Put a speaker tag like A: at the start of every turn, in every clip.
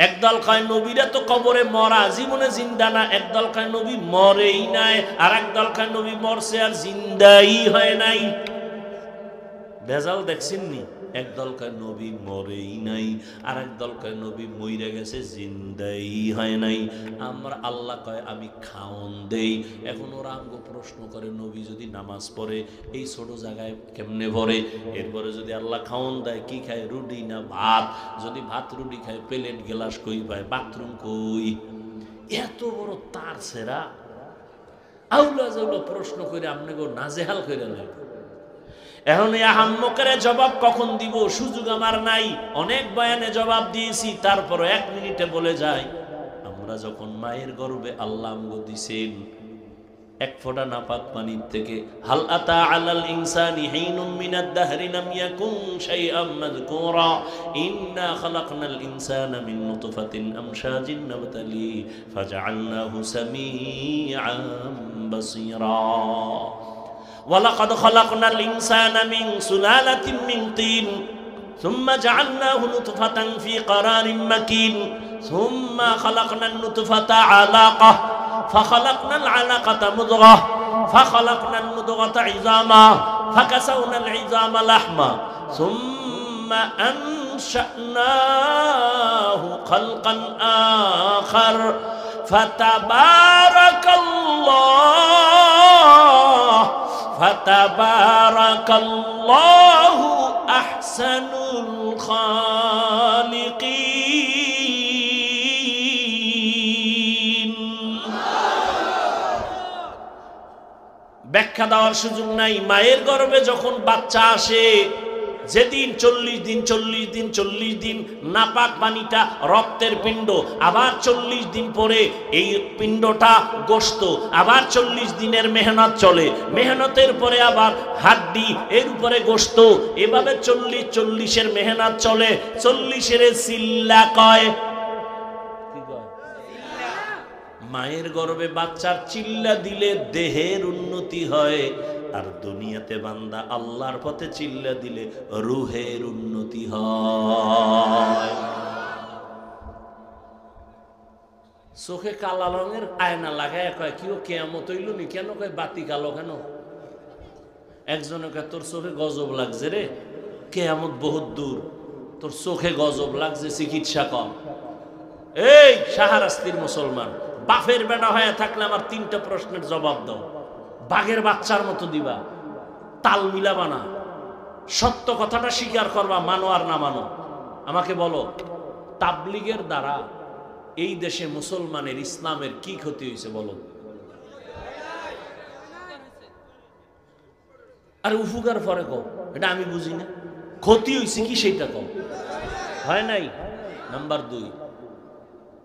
A: একদল কয় নবীরা তো কবরে মরা, জীবনে জিন্দা না। একদল কয় নবী মরেই নাই, আর একদল কয় নবী মরছে আর জিন্দাই হয় নাই। ভেজাল দেখছেন নি? একদল কয় নবী মরেই নাই, আর একদল কয় নবী মইরা গেছে, জিন্দাই হয় নাই। আমরা আল্লাহ কয় আমি খাওন দেই। এখন ওরা আমগো প্রশ্ন করে নবী যদি নামাজ পড়ে এই ছোট জায়গায় কেমনে পড়ে? এরপরে যদি আল্লাহ খাওন দেয় কি খায়? রুটি না ভাত? যদি ভাত রুটি খায় প্লেট গ্লাস কই পায়? বাথরুম কই? এত বড় তার সেরা আউলা জাউলা প্রশ্ন করে আপনি গো নাজেহাল করে নেন। এখন এই আহাম্মকের জবাব কখন দিব? সুযোগ আমার নাই। অনেক বয়ানে জবাব দিয়েছি, তারপর 1 মিনিটে বলে যাই। আমরা যখন মায়ের গর্ভে আল্লাহ আমগো দিছেন এক ফোঁটা নাপাক পানির থেকে, হাল আতা আলাল ইনসানি হিনুম মিনাদ দাহরি লাম ইয়াকুন শাইআম মাযকুরা ইন্না খালাকনাল ইনসানা মিন নুতফাতিন আমশাজিন নাবতালি ফাজআলনাহু সামিআন বাসীরা ওয়ালাকাদ খালাকনাল ইনসানা মিন সুলালাতিন মিন তিন সুম্মা জাআলনাহু নুতফাতান ফি ক্বারারিন মাকিন সুম্মা খালাকনান নুতফাতা আলাকা ফাখালাকনাল আলাকাতা মুদগা ফাখালাকনাল মুদগাতা ইযামা ফাকাসাউনাল ইযামা লাহমা সুম্মা আনশানাহু খালকান আখার ফাতাবারাকাল্লাহু আহসানুল খালিকিন। ব্যাখ্যা দেওয়ার সুযোগ নাই। মায়ের গর্ভে যখন বাচ্চা আসে, যেদিন 40 দিন নাপাক পানিটা রক্তের পিণ্ড, আবার 40 দিন পরে এই পিণ্ডটা গোশত, আবার 40 দিনের মেহনত চলে, মেহনতের পরে আবার হাড্ডি, এর উপরে গোশত, এভাবে 40-40-এর মেহনত চলে। 40-এর সিল্লা কয়। মায়ের গর্ভে বাচ্চার চিল্লা দিলে দেহের উন্নতি হয়, আর দুনিয়াতে বান্দা আল্লাহর পথে চিল্লা দিলে রুহের উন্নতি হয়। চোখে কালা রঙের আয়না লাগায় কয় কি ও কিয়ামত হইল নি? কেন কয় বাতি কালো কেন? একজনে কয় তোর চোখে গজব লাগছে রে, কিয়ামত বহুত দূর, তোর চোখে গজব লাগছে, চিকিৎসা কম। এই শাহরাস্তির মুসলমান, বাপের বেটা হয়ে থাকলে আমার 3টা প্রশ্নের জবাব দাও। বাঘের বাচ্চার মতো দিবা, তাল মিলাবা না, সত্য কথাটা স্বীকার করবা, মানো আর না মানো। আমাকে বলো, তাবলিগের দ্বারা এই দেশে মুসলমানের ইসলামের কি ক্ষতি হয়েছে বলো? আর উপকার পরে কও, এটা আমি বুঝি না। ক্ষতি হয়েছে কি সেইটা কও। হয় নাই? নাম্বার 2,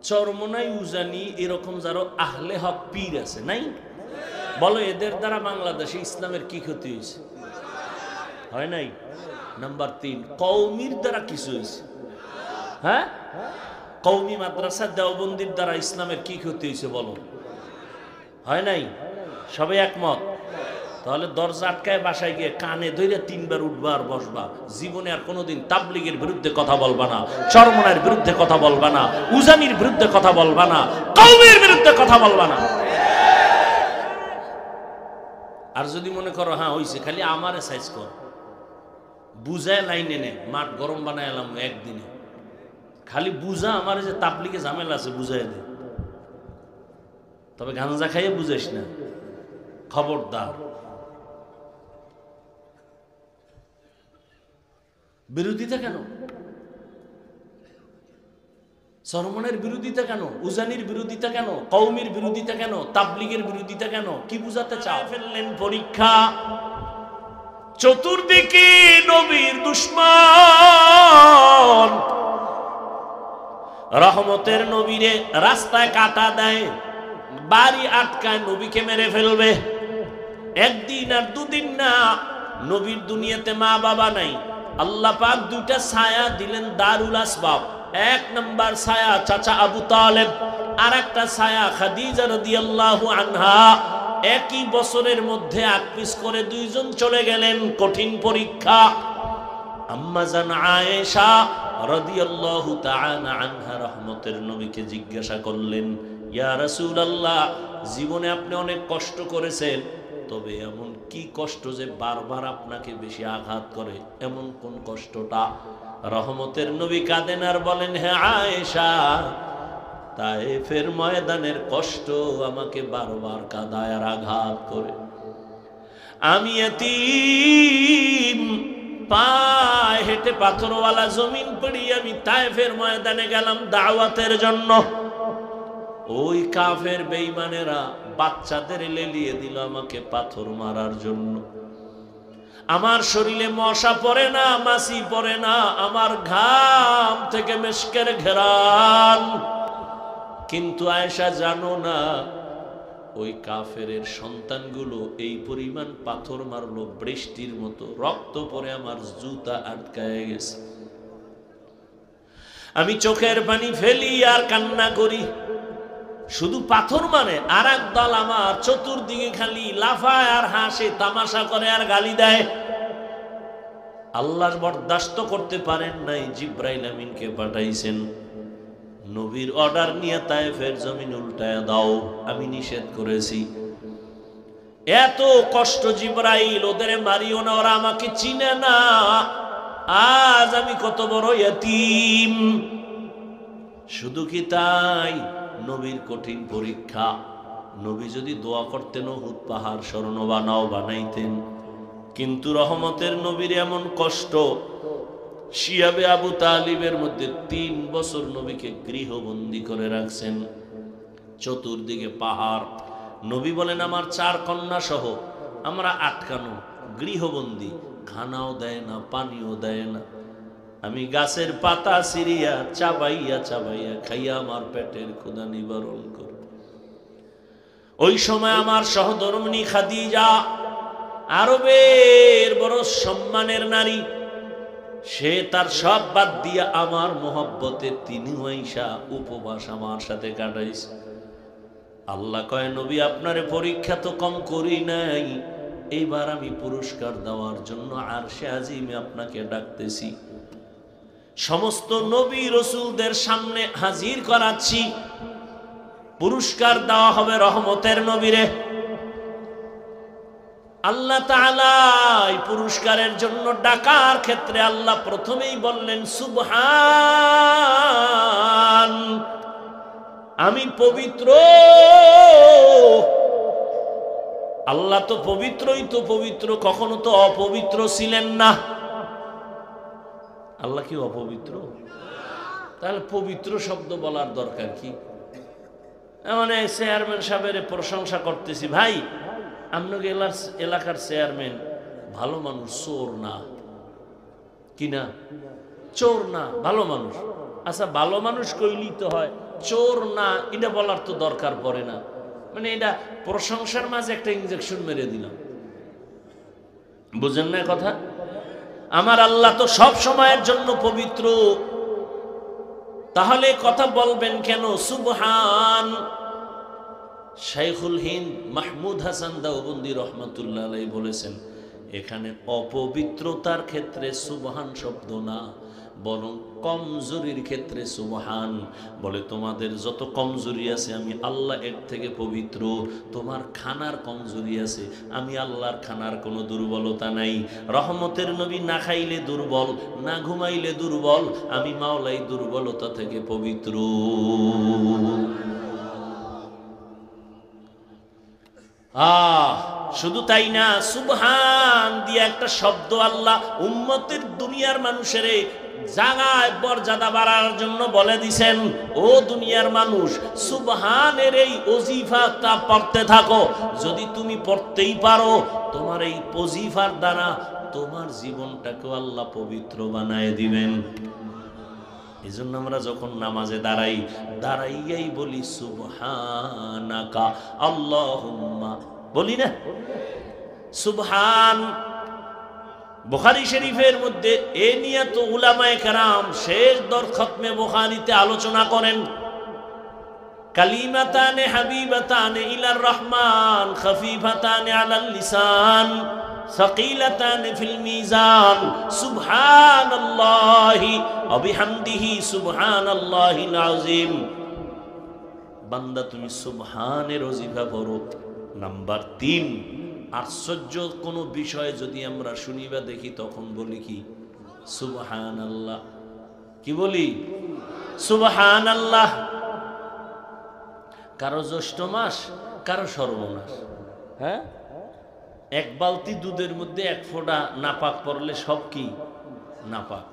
A: চরমনাই উজানি এরকম যারা আহলে হক পীর আছে নাই, বলো এদের দ্বারা বাংলাদেশে ইসলামের কি ক্ষতি হয়েছে? হয় নাই? নাম্বার 3, কওমির দ্বারা কিছু হয়েছে? হ্যাঁ, কওমি মাদ্রাসা দেওবন্দির দ্বারা ইসলামের কি ক্ষতি হয়েছে বলো? হয় নাই? সবাই একমত? তাহলে দরজা আটকায় বাসায় গিয়ে কানে ধরে 3 বার উঠবা আর বসবা। জীবনে আর কোনোদিন তাবলিগের বিরুদ্ধে কথা বলবা না, চরমনার বিরুদ্ধে কথা বলবা না, উজানির বিরুদ্ধে কথা বলবা না, কওমের বিরুদ্ধে কথা বলবা না। আর যদি মনে করো হ্যাঁ হইছে, খালি আমারে সাইজ কর, বুঝায় লাইনে নে, মাঠ গরম বানায় এলাম একদিনে, খালি বুঝা আমার যে তাবলিগে ঝামেলা আছে বুঝাই দে। তবে গাঞ্জা খাইয়ে বুঝাইস না, খবরদার। বিরোধিতা কেন? চরমনের বিরোধিতা কেন? উজানির বিরোধিতা কেন? কওমির বিরোধিতা কেন? তাবলিগের বিরোধিতা কেন? কি বুঝাতে চাও? ফেললেন পরীক্ষা, চতুর্দিকে নবীর দুশমন, রহমতের নবীরে রাস্তায় কাটা দেয়, বাড়ি আটকায়, নবীকে মেরে ফেলবে। একদিন আর 2 দিন না, নবীর দুনিয়াতে মা বাবা নাই। আল্লাহ পাক 2টা ছায়া দিলেন দারুল আসবাব। 1 নম্বর ছায়া চাচা আবু তালেব, আর একটা ছায়া খাদিজা রাদিয়াল্লাহু আনহা। একই বছরের মধ্যে 8 পিস করে 2 জন চলে গেলেন। কঠিন পরীক্ষা। আম্মা জান আয়েশা রাদিয়াল্লাহু তাআলা আনহা রহমতের নবীকে জিজ্ঞাসা করলেন, ইয়া রাসূলুল্লাহ, জীবনে আপনি অনেক কষ্ট করেছেন, তবে এমন কি কষ্ট যে বারবার আপনাকে বেশি আঘাত করে, এমন কোন কষ্টটা? রহমতের নবী কাঁদেন আর বলেন, হ্যাঁ আয়েশা, তায়েফের ময়দানের কষ্ট আমাকে বারবার কাঁদায় আর আঘাত করে। আমি এতিম, পায়ে হেঁটে পাথরওয়ালা জমিন পেরিয়ে আমি তায়েফের ময়দানে গেলাম দাওয়াতের জন্য। ওই কাফের বেঈমানেরা বাচ্চাদের লেলিয়ে দিল আমাকে পাথর মারার জন্য। আমার শরীরে মশা পড়ে না, মাছি পড়ে না, আমার ঘাম থেকে মেশকের ঘেরান। কিন্তু আয়েশা জানো না, ওই কাফের সন্তানগুলো এই পরিমাণ পাথর মারলো, বৃষ্টির মতো রক্ত পরে আমার জুতা আটকায় গেছে। আমি চোখের পানি ফেলি আর কান্না করি। শুধু পাথর মানে আর এক দল আমার চতুর্দিকে খালি লাফায় আর হাসে, তামাশা করে আর গালি দেয়। আল্লাহ বরদাস্ত করতে পারেন নাই, জিব্রাইল আমিনকে পাঠাইছেন, নবীর অর্ডার নিয়ে তায়েফের জমিন উল্টায় দাও। আমি নিষেধ করেছি। এত কষ্ট জিব্রাইল, ওদের মারিও না, ওরা আমাকে চিনে না। আজ আমি কত বড় ইয়তীম। শুধু কি তাই, নবীর কঠিন পরীক্ষা। নবী যদি দোয়া করতেন উহুদ পাহাড় স্বর্ণ বানাইতেন, কিন্তু রহমতের নবীর এমন কষ্ট, শিয়াবে আবু তালিবের মধ্যে 3 বছর নবীকে গৃহবন্দী করে রাখছেন, চতুর্দিকে পাহাড়। নবী বলেন, আমার 4 কন্যা সহ আমরা আটকানো, গৃহবন্দী, খানাও দেয় না, পানিও দেয় না। আমি গাছের পাতা সিরিয়া চাবাইয়া চাবাইয়া খাইয়া আমার পেটের ক্ষুধা নিবারণ করব। ওই সময় আমার সহধর্মিণী খাদিজা, আরবের বড় সম্মানের নারী, সে তার সব বাদ দিয়া আমার মোহব্বতে তিনি আইসা উপবাস আমার সাথে কাটাইছে। আল্লাহ কয়, নবী আপনারে পরীক্ষা তো কম করি নাই, এইবার আমি পুরস্কার দেওয়ার জন্য আরশে আজিমে আপনাকে ডাকতেছি। সমস্ত নবী রসুলদের সামনে হাজির করাচ্ছি, পুরস্কার দেওয়া হবে রহমতের নবীরে। আল্লাহ তাআলা এই পুরস্কারের জন্য ডাকার ক্ষেত্রে আল্লাহ প্রথমেই বললেন সুবহান, আমি পবিত্র। আল্লাহ তো পবিত্রই তো পবিত্র, কখনো তো অপবিত্র ছিলেন না। আল্লাহ কি অপবিত্র? তাহলে পবিত্র শব্দ বলার দরকার কি? মানে চেয়ারম্যান সাহেবের প্রশংসা করতেছি, ভাই আপনাকে এলাকার চেয়ারম্যান ভালো মানুষ, চোর না, কি না? চোর না, ভালো মানুষ। আচ্ছা, ভালো মানুষ কইলেই তো হয়, চোর না এটা বলার তো দরকার পড়ে না। মানে এটা প্রশংসার মাঝে একটা ইনজেকশন মেরে দিলাম, বুঝেন না কথা? আমার আল্লাহ তো সব সময়ের জন্য পবিত্র, তাহলে কথা বলবেন কেন সুবহান? শাইখুল হিন্দ মাহমুদ হাসান দেওবন্দি রহমাতুল্লাহ আলাইহি বলেছেন, এখানে অপবিত্রতার ক্ষেত্রে সুবহান শব্দ না, বরং কমজোরির ক্ষেত্রে সুবহান। বলে তোমাদের যত কমজোরি আছে আমি আল্লাহ এর থেকে পবিত্র। তোমার খানার কমজোরি আছে, আমি আল্লাহর খানার কোনো দুর্বলতা নাই। রহমতের নবী না খাইলে দুর্বল, না ঘুমাইলে দুর্বল, আমি মাওলাই দুর্বলতা থেকে পবিত্র। শুধু তাই না, সুবহান দিয়ে একটা শব্দ আল্লাহ উম্মতের দুনিয়ার মানুষের জাগায় মর্যাদা বাড়ার জন্য বলে দিছেন, ও দুনিয়ার মানুষ, সুবহানের এই ওজিফাটা পড়তে থাকো। যদি তুমি পড়তেই পারো, তোমার এই ওজিফার দ্বারা তোমার জীবনটাকে আল্লাহ পবিত্র বানায় দিবেন। এই জন্য আমরা যখন নামাজে দাঁড়াইয়াই বলি সুবহানাকা আল্লাহুম্মা, বলি না সুবহান। বুখারী শরীফের মধ্যে এ নিয়ে তো উলামায়ে কেরাম শেষ দর খতমে বুখারীতে আলোচনা করেন, কালিমাতানে হাবিবাতানে ইলার রহমান খফিফাতানে আলাল লিসান সাকিলাতান ফিল মিজান সুবহানাল্লাহি ওয়া বিহামদিহি সুবহানাল্লাহিল আযীম। বান্দা তুমি সুবহানের ওজিফা পড়ো। নাম্বার 3, আশ্চর্য কোন বিষয় যদি আমরা শুনি বা দেখি তখন বলি কি সুবহানাল্লাহ। কি বলি? সুবহানাল্লাহ। কারো জ্যৈষ্ঠ মাস, কারো সর্বনাশ। হ্যাঁ, এক বালতি দুধের মধ্যে এক ফোঁটা নাপাক পড়লে সব কি নাপাক।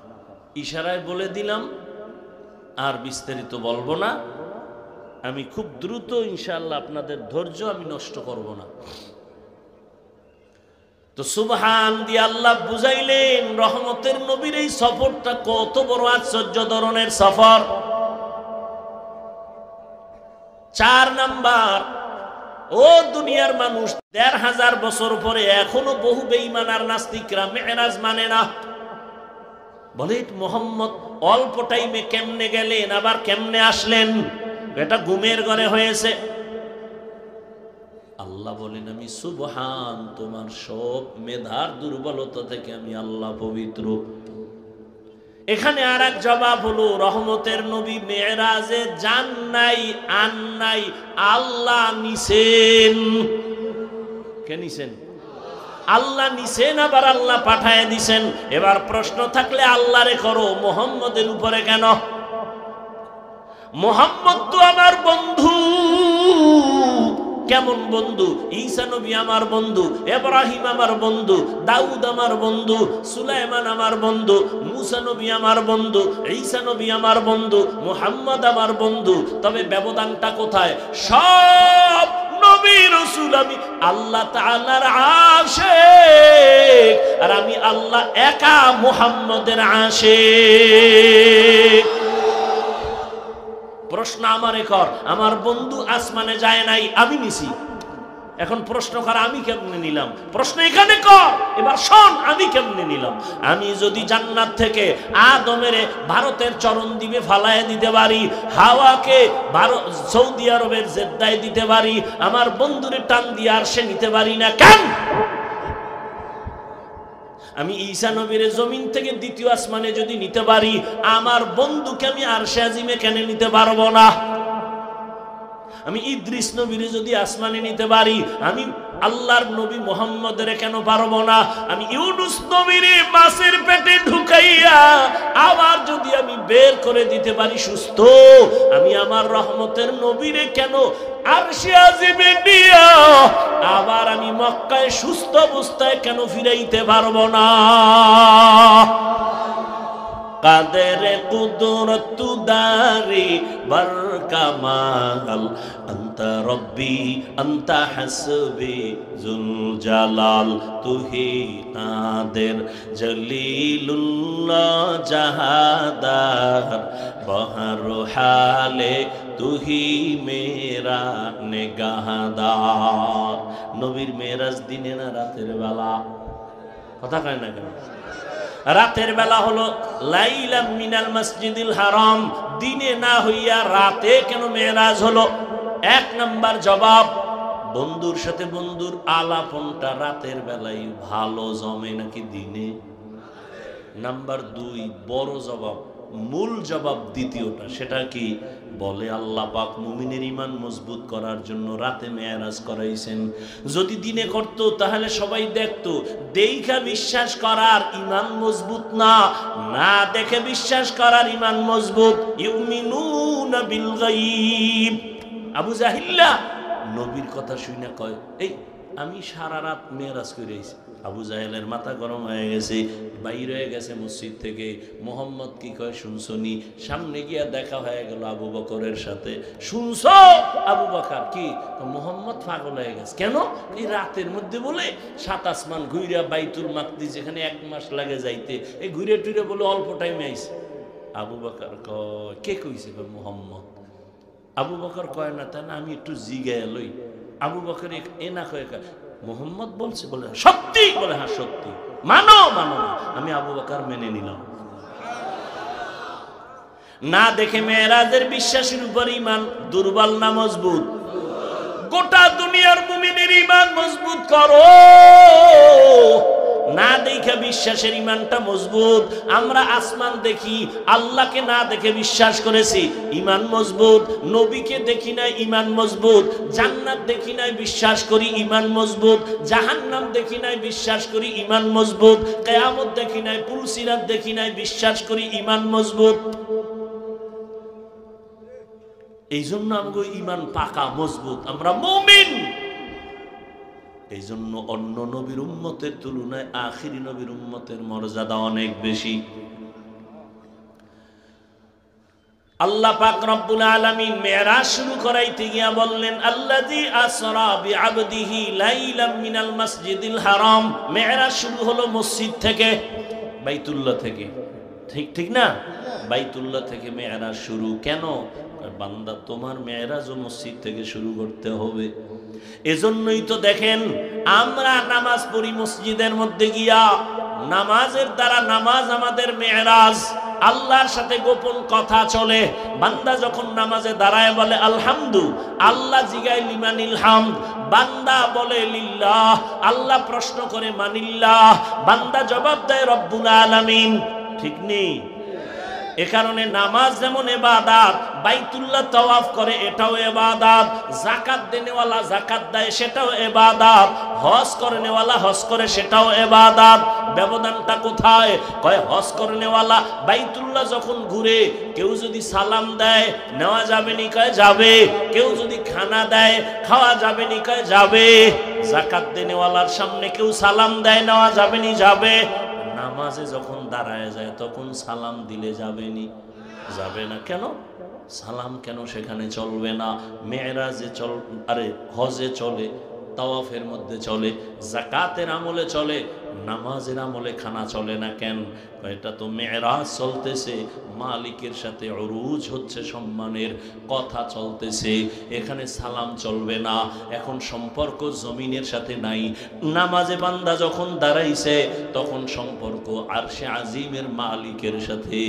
A: ইশারায় বলে দিলাম, আর বিস্তারিত বলবো না। আমি খুব দ্রুত ইনশাআল্লাহ, আপনাদের ধৈর্য আমি নষ্ট করব না। তো সুবহান দিয়ে আল্লাহ বুঝাইলেন রহমতের নবীর এই সফরটা কত বড় আশ্চর্য ধরনের সফর। 4 নাম্বার, ও দুনিয়ার মানুষ, ১৫০০ বছর পরে এখনো বহু বেঈমান আর নাস্তিকরা মেরাজ মানে না। বলে মোহাম্মদ অল্প টাইমে কেমনে গেলেন, আবার কেমনে আসলেন? এটা ঘুমের ঘরে হয়েছে। আল্লাহ বলেন আমি সুবহান, তোমার সব মেধার দুর্বলতা থেকে আমি আল্লাহ পবিত্র। এখানে আর এক জবাব হলো, রহমতের নবী মেরাজে যান নাই, আন নাই, আল্লাহ নিছেন। কে নিছেন? আল্লাহ নিছেন, আবার আল্লাহ পাঠায় দিছেন। এবার প্রশ্ন থাকলে আল্লাহরে করো, মুহাম্মদের উপরে কেন? মুহাম্মদ তো আমার বন্ধু। কেমন বন্ধু? ঈসা নবী আমার বন্ধু, ইব্রাহিম আমার বন্ধু, দাউদ আমার বন্ধু, সুলাইমান আমার বন্ধু, মুসা নবী আমার বন্ধু, ঈসা নবী আমার বন্ধু, মুহাম্মদ আমার বন্ধু। তবে ব্যবধানটা কোথায়? সব নবী রাসূল আমি আল্লাহ তাআলার আশিক, আর আমি আল্লাহ একা মুহাম্মদের আশিক। প্রশ্ন আমারে কর, আমার বন্ধু আসমানে যায় নাই, আমি নিছি। এখন প্রশ্ন কর আমি কেমনে নিলাম? প্রশ্ন এখানে কর, এবার শোন আমি কেমনে নিলাম। আমি যদি জান্নাত থেকে আদমের ভারতের চরণ দ্বীপে ফালায় দিতে পারি, হাওয়াকে সৌদি আরবের জেদ্দায় দিতে পারি, আমার বন্ধুরে টান দিয়ে আর সে নিতে পারি না কেন? আমি ঈসা নবীর জমিন থেকে দ্বিতীয় আসমানে যদি নিতে পারি, আমার বন্ধুকে আমি আরশে আজিমে কেন নিতে পারবো না? আমি ইদ্রিস নবীরে যদি আসমানে নিতে পারি, আমি আল্লাহর নবী মুহাম্মদের কেন পারবো না? আমি ইউনুস নবীরে মাছের পেটে ঢুকাইয়া আবার যদি আমি বের করে দিতে পারি সুস্থ, আমি আমার রহমতের নবীরে কেন আরশে আজিমে নিয়া আবার আমি মক্কায় সুস্থ অবস্থায় কেন ফিরাইতে পারবো না? কাদের কুদরত দারি বরকামাল আনতা রব্বি আনতা হাসবি জুল জালাল তুহি কাদের জলিলুল্লাহ জাহাদার বহর হালে তুহি মেরা নিগাহদার। নবীর মেরাজ দিনে না রাতের বেলা? কথা কয় না কেন? রাতের বেলা হলো লাইলা মিনাল মসজিদিল হারাম, দিনে না হইয়া রাতে কেন মেরাজ হলো? 1 নাম্বার জবাব, বন্ধুর সাথে বন্ধুর আলাপনটা রাতের বেলায় ভালো জমে নাকি দিনে? নাম্বার 2, বড় জবাব, মূল জবাব দ্বিতীয়টা, সেটা কি? বলে আল্লাহ পাক মুমিনের ঈমান মজবুত করার জন্য রাতে মেরাজ করাইছেন। যদি দিনে করত তাহলে সবাই দেখতো। দেখা বিশ্বাস করার ঈমান মজবুত না, না দেখে বিশ্বাস করার ঈমান মজবুত। ইউমিনুনা বিল গায়ব। আবু জাহিল্লা নবীর কথা শুনে কয়, এই আমি সারা রাত মেরাজ করে আইছি। আবু জাহেলের মাথা গরম হয়ে গেছে, বাইর হয়ে গেছে মসজিদ থেকে। মোহাম্মদ কি কয় শুনছনি? সামনে গিয়া দেখা হয়ে গেল আবু বকরের সাথে। শুনছ আবু বকর? কি মোহাম্মদ পাগল হয়ে গেছে। কেন? এই রাতের মধ্যে বলে 7 আসমান ঘুরিয়া বাইতুল মাকদিস, যেখানে 1 মাস লাগে যাইতে, এই ঘুরে টুরে বলে অল্প টাইমে আইছে। আবু বকর কয়, কে কইছে? মোহাম্মদ। আবু বকর কয় না, তা না আমি একটু জিগায় লই। আবু বকর এ না কয়, মোহাম্মদ বলছে। বলে সত্যি? বলে হ্যাঁ সত্যি। মানো? মানো না। আমি আবু বকর মেনে নিলাম। না দেখে মেরাজের বিশ্বাসের উপর ঈমান দুর্বল না মজবুত? গোটা দুনিয়ার মুমিনের ঈমান মজবুত করো। না দেখে বিশ্বাসের ঈমানটা মজবুত। আমরা আসমান দেখি, আল্লাহকে না দেখে বিশ্বাস করেছি, ঈমান মজবুত। নবীকে দেখি নাই, ঈমান মজবুত। জান্নাত দেখি নাই, বিশ্বাস করি, ঈমান মজবুত। জাহান্নাম দেখি নাই, বিশ্বাস করি, ঈমান মজবুত। কিয়ামত দেখি নাই, পুলসিরাত দেখি নাই, বিশ্বাস করি, ঈমান মজবুত। এই জন্য আমাদের ঈমান পাকা মজবুত, আমরা মুমিন। এই জন্য অন্য নবীর উম্মতের তুলনায় আখিরি নবীর উম্মতের মর্যাদা অনেক বেশি। আল্লাহ পাক রব্বুল আলামিন মেরাজ শুরু করাইতে গিয়া বললেন, আল্লাযী আসরা বিআবদিহি লাইলাম মিনাল মাসজিদিল হারাম। মেরাজ শুরু হলো মসজিদ থেকে, বাইতুল্লাহ থেকে। ঠিক ঠিক না? বাইতুল্লাহ থেকে মেরাজ শুরু। কেন? বান্দা, তোমার মেরাজও মসজিদ থেকে শুরু করতে হবে। এজন্যই তো দেখেন আমরা নামাজ পড়ি মসজিদের মধ্যে গিয়া। নামাজের দ্বারা, নামাজ আমাদের মেরাজ। আল্লাহর সাথে গোপন কথা চলে। বান্দা যখন নামাজে দাঁড়ায় বলে আলহামদু, আল্লাহ জিগায় লিমানিল হামদ, বান্দা বলে লিল্লাহ। আল্লাহ প্রশ্ন করে মানিল্লাহ, বান্দা জবাব দেয় রব্বুল আলামিন। ঠিক নেই? এ কারণে নামাজ যেমন ইবাদত, বাইতুল্লাহ তাওয়াফ করে এটাও ইবাদত, যাকাত দেনেওয়ালা যাকাত দেয় সেটাও ইবাদত, হজ করেনেওয়ালা হজ করে সেটাও ইবাদত। ব্যবধানটা কোথায়? কয় হজ করেনেওয়ালা বাইতুল্লাহ যখন ঘুরে কেউ যদি সালাম দেয় নেওয়া যাবে নি, কয় যাবে। কেউ যদি খানা দেয় খাওয়া যাবে নি, কয় যাবে। যাকাত দেনেওয়ালার সামনে কেউ সালাম দেয় নেওয়া যাবে নি, যাবে। নামাজে যখন দাঁড়ায় যায় তখন সালাম দিলে যাবে নি? যাবে না। কেন? সালাম কেন সেখানে চলবে না? মেরাজে চল, আরে হজে চলে, তাওয়াফের মধ্যে চলে, যাকাতের আমলে চলে, নামাজের আমলে খানা চলে না কেন? এটা তো মেরাজ চলতেছে, মালিকের সাথে উরুজ হচ্ছে, সম্মানের কথা চলতেছে, এখানে সালাম চলবে না। এখন সম্পর্ক জমিনের সাথে নাই। নামাজে বান্দা যখন দাঁড়াইছে তখন সম্পর্ক আরশে আজিমের মালিকের সাথে।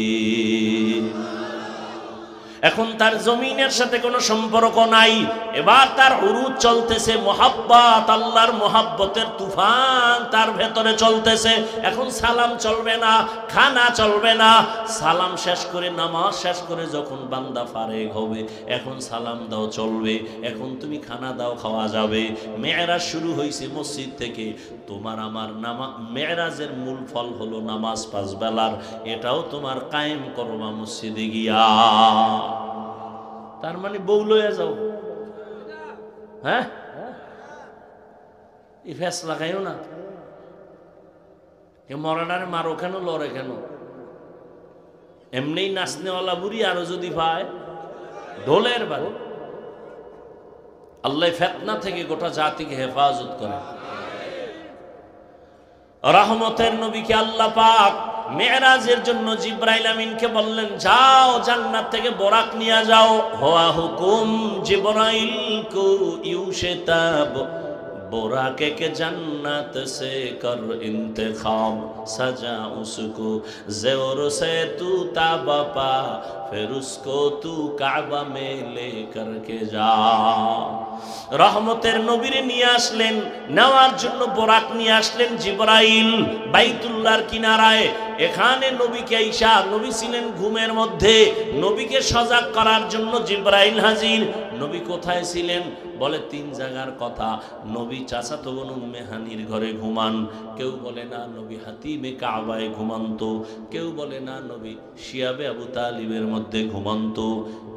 A: এখন তার জমিনের সাথে কোনো সম্পর্ক নাই। এবার তার উরুজ চলতেছে, মোহাব্বত, আল্লাহর মোহাব্বতের তুফান তার ভেতরে চলতেছে। এখন সালাম চলবে না, খানা চলবে না। সালাম শেষ করে, নামাজ শেষ করে যখন বান্দা ফারেগ হবে এখন সালাম দাও চলবে, এখন তুমি খানা দাও খাওয়া যাবে। মেরাজ শুরু হয়েছে মসজিদ থেকে। তোমার আমার মেরাজের মূল ফল হলো নামাজ 5 বেলার। এটাও তোমার কায়েম করবা মসজিদে গিয়া। তার মানে বউ লইয়া যাও। হ্যাঁ, এই ফেস লাগাইও না। মরানারে মারো কেন, লড়ে কেন? এমনি নাচনেওয়ালা বুড়ি আরো যদি পায় ঢোলের বাড়ি। আল্লাহ ফিতনা থেকে গোটা জাতিকে হেফাজত করে। রহমতের নবীকে আল্লাহ পাক মেরাজের জন্য জিব্রাইল আমিনকে বললেন, যাও জান্নাত থেকে বোরাক নিয়ে যাও। হুয়া হুকুম জিব্রাইল কো ইউশতাব, बोराके के जन्नत से कर इंतखाब, सजा उसको ज़ोर से तू ताबा पा, फिर उसको तू काबा में ले करके जा। रहमतेर नबीरे निये आसलेन, नेওয়ার জন্য বোরাক নিয়ে আসলেন জিবরাইল বাইতুল্লাহর কিনারায়। এখানে নবীকে আইসা, নবী ছিলেন ঘুমের মধ্যে, নবীকে সজাগ করার জন্য জিবরাইল হাজির। নবী কোথায় ছিলেন? বলে 3 জায়গার কথা। নবী চাচাতো বোন উম্মে হানির ঘরে ঘুমান, কেউ বলে না নবী হাতিমে কাবায় ঘুমান্ত, কেউ বলে না নবী শিয়াবে আবু তালিবের মধ্যে ঘুমান্ত।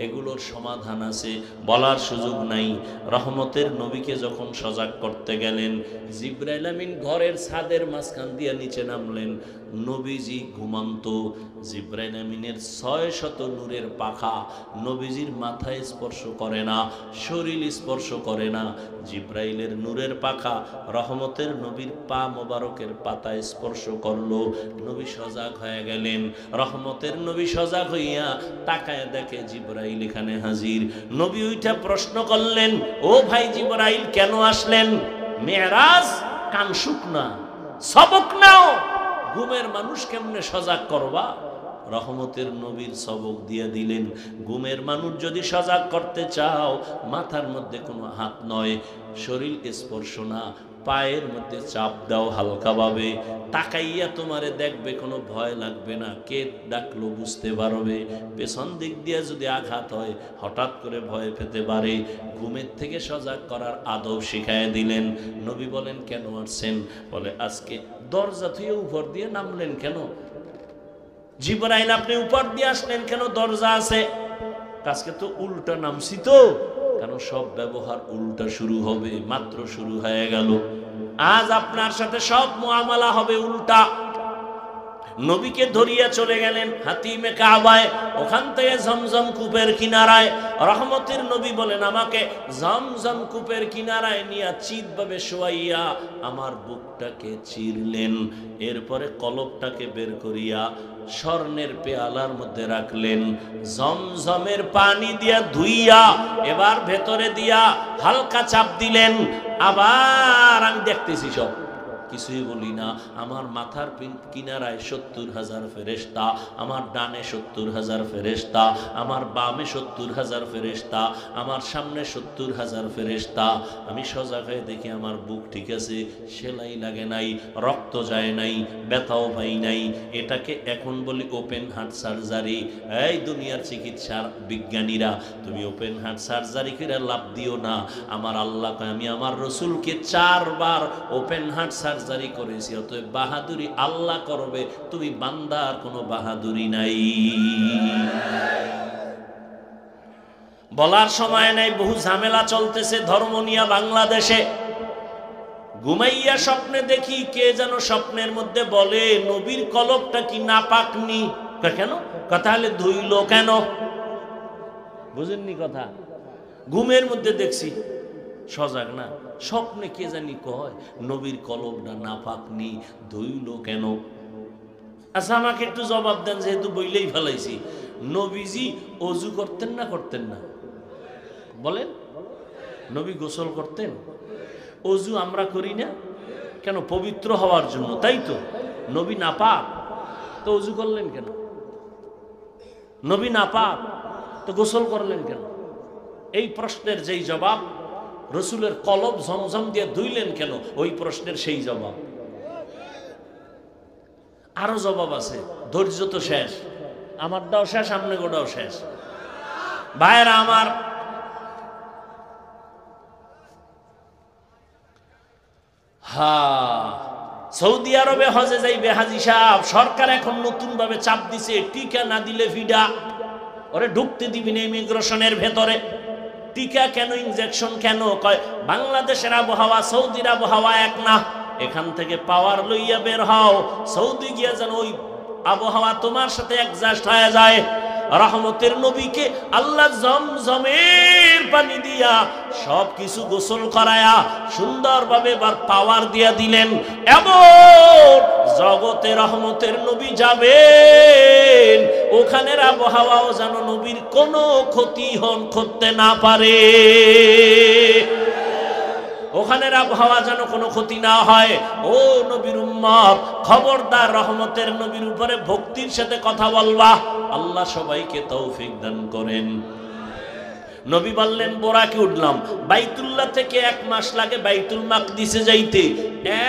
A: এগুলোর সমাধান আছে, বলার সুযোগ নাই। রহমতের নবীকে যখন সজাগ করতে গেলেন, জিবরাইল আমিন ঘরের ছাদের মাঝখান দিয়ে নিচে নামলেন। নবীজি ঘুমান্ত। জিবরাইল আমিনের 600 নূরের পাখা নবীজির মাথায় স্পর্শ করে না, শরীর স্পর্শ করে না। জিবরাইলের নূরের পাখা রহমতের নবীর পা মোবারকের পাতায় স্পর্শ করলো। নবী সজাগ হয়ে গেলেন। রহমতের নবী সজাগ হইয়া তাকায় দেখে জিবরাইল এখানে হাজির। নবী ওইটা প্রশ্ন করলেন, ও ভাই জিবরাইল কেন আসলেন? মেরাজ কান শুকনা, সবক নাও। ঘুমের মানুষ কেমনে সজাগ করবা? রহমতের নবীর সবক দিয়ে দিলেন, ঘুমের মানুষ যদি সজাগ করতে চাও, মাথার মধ্যে কোনো হাত নয়, শরীর স্পর্শ না, পায়ের মধ্যে চাপ দাও হালকাভাবে, তাকাইয়া তোমারে দেখবে, কোনো ভয় লাগবে না, কে ডাকলো বুঝতে পারবে। পেছন দিক দিয়ে যদি আঘাত হয় হঠাৎ করে ভয় পেতে পারে। ঘুমের থেকে সজাগ করার আদব শিখায় দিলেন। নবী বলেন, কেন আসছেন? বলে, আজকে দরজা থেকে উপর দিয়ে নামলেন কেন? জিবরাইল আপনি উপর দিয়ে আসলেন কেন? দরজা আছে। আজকে তো উল্টা নামছি তো, কারণ সব ব্যবহার উল্টা শুরু হবে, মাত্র শুরু হয়ে গেল। আজ আপনার সাথে সব মুআমালা হবে উল্টা। নবীকে ধরিয়া চলে গেলেন হাতিমে কাবায়, ওখান থেকে জমজম কূপের কিনারায়। রহমতের নবী বলেন, আমাকে জমজম কূপের কিনারায় নিয়ে চিৎভাবে শোয়াইয়া আমার বুকটাকে চিরলেন। এরপরে কলবটাকে বের করিয়া স্বর্ণের পেয়ালার মধ্যে রাখলেন, জমজমের পানি দিয়া ধুইয়া এবার ভেতরে দিয়া হালকা চাপ দিলেন। আবার আমি দেখতেছি, সব কিছুই বলি না। আমার মাথার কিনারায় 70,000 ফেরেশতা, আমার ডানে 70,000 ফেরেশতা, আমার বামে 70,000 ফেরেশতা, আমার সামনে 70,000 ফেরেশতা। আমি সজাগ হয়ে দেখি আমার বুক ঠিক আছে, সেলাই লাগে নাই, রক্ত যায় নাই, ব্যথাও পাই নাই। এটাকে এখন বলি ওপেন হার্ট সার্জারি। এই দুনিয়ার চিকিৎসার বিজ্ঞানীরা, তুমি ওপেন হার্ট সার্জারি করে লাভ দিও না। আমার আল্লাহ, আমি আমার রসুলকে 4 বার ওপেন হার্ট সার্জারি করেছি, অতএব বাহাদুরি আল্লাহ করবে, তুমি বান্দার কোনো বাহাদুরি নাই। বলার সময় নাই, বহু ঝামেলা চলতেছে ধর্ম নিয়ে বাংলাদেশে। ঘুমাইয়া স্বপ্নে দেখি, কে যেন স্বপ্নের মধ্যে বলে, নবীর কলবটা কি নাপাক নি? কেন? কথা হলে ধুইল কেন? বুঝেননি কথা? ঘুমের মধ্যে দেখছি, সজাগ না, স্বপ্নে কে জানি কয় নবীর কলবটা নাপাক নি, ধুইল কেন? আচ্ছা, আমাকে একটু জবাব দেন, যেহেতু বইলেই ফেলাইছি। নবীজি অজু করতেন না করতেন না? বলেন। নবী গোসল করতেন। অজু আমরা করি না কেন? পবিত্র হওয়ার জন্য, তাই তো? নবী নাপাক, তো অজু করলেন কেন? নবী নাপাক, তো গোসল করলেন কেন? এই প্রশ্নের যেই জবাব, রসুলের কলব ঝমঝম দিয়ে ধুইলেন কেন, ওই প্রশ্নের সেই জবাব। আরো জবাব আছে, ধৈর্য তো শেষ। আমারটাও শেষ, আমনে গোটাও শেষ। ভাইরা আমার, সৌদি আরবে হজে যাইবে হাজি সাহেব, সরকার এখন নতুন ভাবে চাপ দিছে, টিকা না দিলে ভিডা, ওরে ঢুকতে দিবি না ইমিগ্রেশনের ভেতরে। টিকা কেন, ইনজেকশন কেন? কয় বাংলাদেশের আবহাওয়া সৌদির আবহাওয়া এক না, এখান থেকে পাওয়ার লইয়া বের হও, সৌদি গিয়া যেন ওই আবহাওয়া তোমার সাথে অ্যাডজাস্ট হয়ে যায়। রহমতের নবীকে আল্লাহ জমজমের পানি দিয়া সব কিছু গোসল করায়া সুন্দরভাবে এবার পাওয়ার দিয়া দিলেন। এমন জগতে রহমতের নবী যাবেন, ওখানের আবহাওয়াও যেন নবীর কোনো ক্ষতি করতে না পারে, ওখানের আবহাওয়া যেন কোনো ক্ষতি না হয়। ও নবীর উম্মত, খবরদার রহমতের নবীর উপরে ভক্তির সাথে কথা বলবা। আল্লাহ সবাইকে তৌফিক দান করেন। নবী বললেন, বোরাকে উঠলাম, বাইতুল্লাহ থেকে 1 মাস লাগে বাইতুল মাকদিসে যাইতে।